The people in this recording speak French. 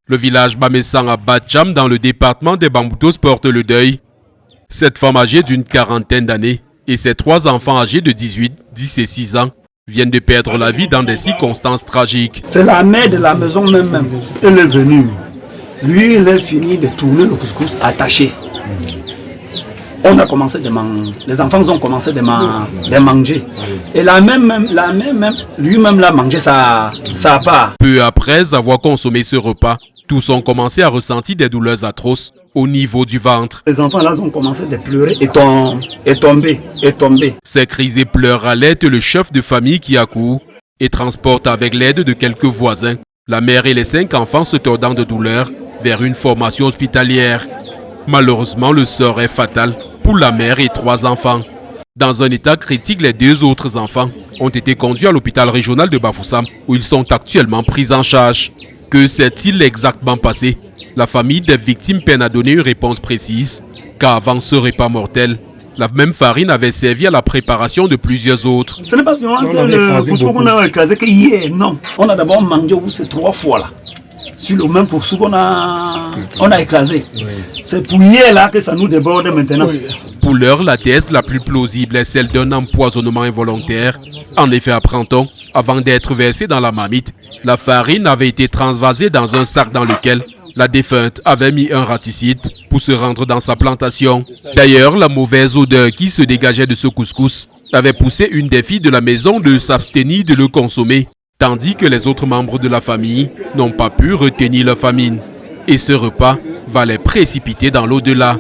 Le village Bamessang à Batcham, dans le département des Bamboutos, porte le deuil. Cette femme âgée d'une quarantaine d'années et ses 3 enfants âgés de 18, 10 et 6 ans viennent de perdre la vie dans des circonstances tragiques. C'est la mère de la maison même. Elle est venue. Lui, il a fini de tourner le couscous attaché. On a commencé de manger. Les enfants ont commencé de manger. Et la mère même, lui-même l'a mangé sa part. Peu après avoir consommé ce repas, tous ont commencé à ressentir des douleurs atroces au niveau du ventre. Les enfants là ont commencé de pleurer et tomber. Ces cris et pleurs alertent le chef de famille qui accourt et transporte avec l'aide de quelques voisins la mère et les 5 enfants se tordant de douleur vers une formation hospitalière. Malheureusement, le sort est fatal pour la mère et 3 enfants. Dans un état critique, les 2 autres enfants ont été conduits à l'hôpital régional de Bafoussam où ils sont actuellement pris en charge. Que s'est-il exactement passé? La famille des victimes peine à donner une réponse précise, car avant ce repas mortel, la même farine avait servi à la préparation de plusieurs autres. Ce n'est pas seulement que le couscous qu'on a écrasé que hier, non. On a d'abord mangé ces 3 fois là. Sur le même couscous qu'on a écrasé. Oui. C'est pour hier là que ça nous déborde maintenant. Oui. Pour l'heure, la thèse la plus plausible est celle d'un empoisonnement involontaire. En effet, apprend-on, avant d'être versée dans la marmite, la farine avait été transvasée dans un sac dans lequel la défunte avait mis un raticide pour se rendre dans sa plantation. D'ailleurs, la mauvaise odeur qui se dégageait de ce couscous avait poussé une des filles de la maison de s'abstenir de le consommer, tandis que les autres membres de la famille n'ont pas pu retenir leur famine. Et ce repas va les précipiter dans l'au-delà.